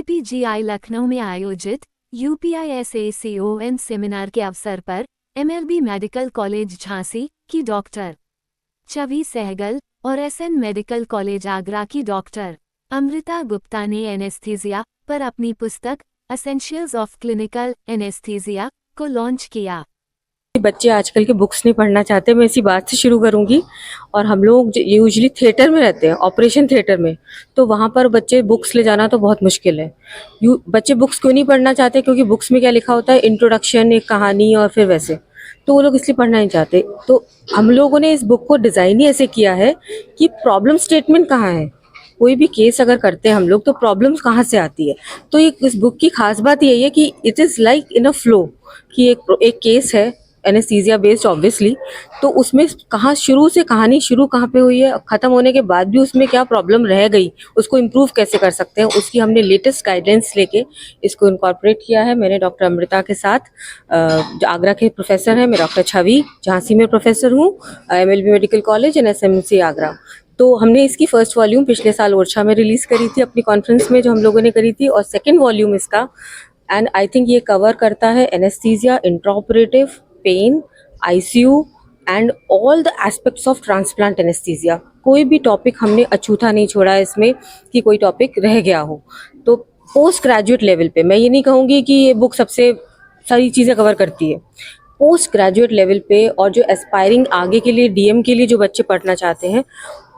CPGI Lucknow में आयोजित UPISACON seminar के अवसर पर MLB मेडिकल कॉलेज झांसी की डॉक्टर छवि सहगल और SN मेडिकल कॉलेज आगरा की डॉक्टर अमृता गुप्ता ने एनेस्थीसिया पर अपनी पुस्तक एसेंशियल्स ऑफ क्लिनिकल एनेस्थीसिया को लॉन्च किया। बच्चे आजकल के बुक्स नहीं पढ़ना चाहते, मैं इसी बात से शुरू करूंगी। और हम लोग यूजुअली थिएटर में रहते हैं, ऑपरेशन थिएटर में, तो वहाँ पर बच्चे बुक्स ले जाना तो बहुत मुश्किल है। बच्चे बुक्स क्यों नहीं पढ़ना चाहते? क्योंकि बुक्स में क्या लिखा होता है, इंट्रोडक्शन, एक कहानी और फिर वैसे, तो वो लोग इसलिए पढ़ना नहीं चाहते। तो हम लोगों ने इस बुक को डिज़ाइन ही ऐसे किया है कि प्रॉब्लम स्टेटमेंट कहाँ है, कोई भी केस अगर करते हैं हम लोग तो प्रॉब्लम्स कहाँ से आती है। तो ये इस बुक की खास बात यही है कि it is like in a flow, कि एक केस है एनेस्थीसिया बेस्ड ऑब्वियसली, तो उसमें कहाँ शुरू से कहानी शुरू कहाँ पे हुई है, ख़त्म होने के बाद भी उसमें क्या प्रॉब्लम रह गई, उसको इम्प्रूव कैसे कर सकते हैं, उसकी हमने लेटेस्ट गाइडेंस लेके इसको इनकॉर्पोरेट किया है। मैंने डॉक्टर अमृता के साथ, आगरा के प्रोफेसर हैं, मैं डॉक्टर छवि झांसी में प्रोफेसर हूँ, MLB medical college and SMC Agra. तो हमने इसकी फर्स्ट वॉल्यूम पिछले साल ओरछा में रिलीज़ करी थी अपनी कॉन्फ्रेंस में जो हम लोगों ने करी थी, और सेकेंड वॉल्यूम इसका, एंड आई थिंक ये कवर करता है anaesthesia, intraoperative, pain, ICU and all the aspects of transplant anaesthesia. कोई भी टॉपिक हमने अछूता नहीं छोड़ा है इसमें कि कोई टॉपिक रह गया हो। तो पोस्ट ग्रेजुएट लेवल पे मैं ये नहीं कहूँगी कि ये बुक सबसे सारी चीज़ें कवर करती है, पोस्ट ग्रेजुएट लेवल पे और जो एस्पायरिंग आगे के लिए DM के लिए जो बच्चे पढ़ना चाहते हैं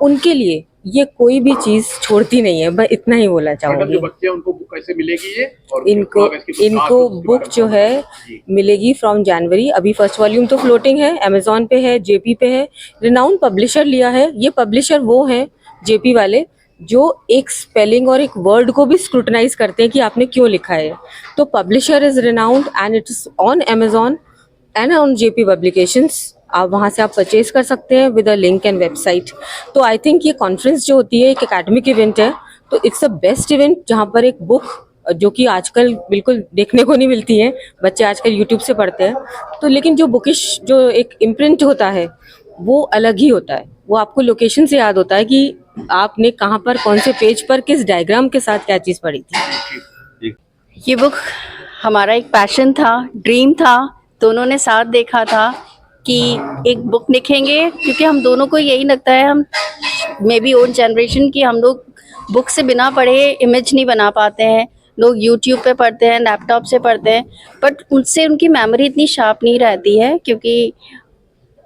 उनके लिए ये कोई भी चीज़ छोड़ती नहीं है। मैं इतना ही बोलना चाहूँगी। जो बच्चे उनको बुक कैसे मिलेगी ये? और इनको बुक जो है मिलेगी फ्रॉम जनवरी। अभी फर्स्ट वॉल्यूम तो फ्लोटिंग है, अमेजोन पे है, JP पे है, रिनाउंड पब्लिशर लिया है। ये पब्लिशर वो हैं JP वाले जो एक स्पेलिंग और एक वर्ड को भी स्क्रूटनाइज करते हैं कि आपने क्यों लिखा है। तो publisher is renowned and it is on Amazon and on JP publications. आप वहाँ से आप परचेज कर सकते हैं with a link and website. तो आई थिंक ये कॉन्फ्रेंस जो होती है एक एकेडमिक इवेंट है, तो इट्स अ बेस्ट इवेंट जहाँ पर एक बुक जो कि आजकल बिल्कुल देखने को नहीं मिलती है, बच्चे आजकल यूट्यूब से पढ़ते हैं, तो लेकिन जो बुकिश जो एक इम्प्रिंट होता है वो अलग ही होता है। वो आपको लोकेशन से याद होता है कि आपने कहाँ पर, कौन से पेज पर, किस डायग्राम के साथ क्या चीज़ पढ़ी थी। ये बुक हमारा एक पैशन था, ड्रीम था, दोनों ने साथ देखा था कि एक बुक लिखेंगे, क्योंकि हम दोनों को यही लगता है, हम मे बी ओल्ड जनरेशन की, हम लोग बुक से बिना पढ़े इमेज नहीं बना पाते हैं। लोग यूट्यूब पे पढ़ते हैं, लैपटॉप से पढ़ते हैं, बट उनसे उनकी मेमोरी इतनी शार्प नहीं रहती है क्योंकि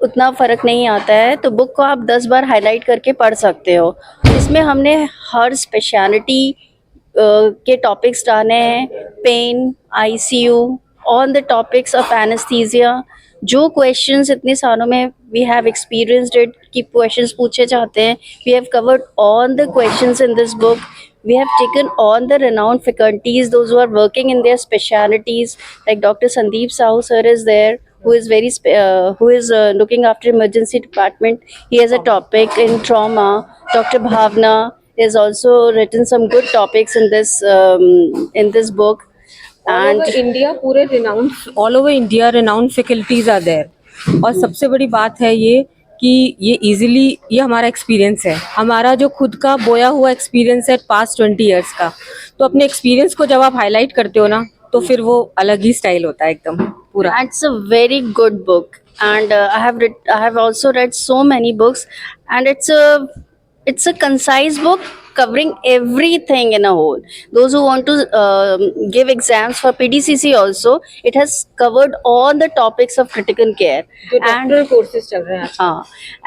उतना फ़र्क नहीं आता है। तो बुक को आप 10 बार हाईलाइट करके पढ़ सकते हो। इसमें हमने हर स्पेशलिटी के टॉपिक्स डाले हैं, pain, ICU, on the topics of anaesthesia. जो क्वेश्चंस इतने सालों में वी हैव एक्सपीरियंस्ड इट कि क्वेश्चंस पूछे जाते हैं, we have covered all the questions in this book. We have taken on the renowned faculties, those who are working in their specialities, like Dr. Sandeep Sahu sir is there, who is looking after emergency department. He has a topic in trauma. Dr. Bhavna has also written some good topics in this book. And India, पूरे renowned, all over India renowned faculties are there. और सबसे बड़ी बात है ये कि ये easily, ये हमारा एक्सपीरियंस है, हमारा जो खुद का बोया हुआ एक्सपीरियंस है पास्ट 20 इयर्स का। तो अपने एक्सपीरियंस को जब आप हाईलाइट करते हो ना, तो फिर वो अलग ही स्टाइल होता है एकदम पूरा। It's a very good book, and I have also read so many books, and it's a concise book covering everything in a whole. Those who want to give exams for PDCC also, it has covered all the topics of critical care and courses चल रहे हैं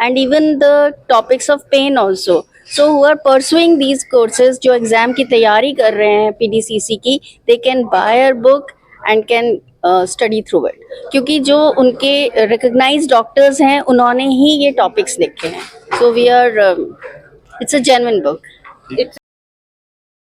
and even the topics of pain also. So who are pursuing these courses, जो exam की तैयारी कर रहे हैं PDCC की, they can buy our book and can study through it, क्योंकि जो उनके recognized doctors हैं उन्होंने ही ये topics लिखे हैं. So we are it's a genuine book.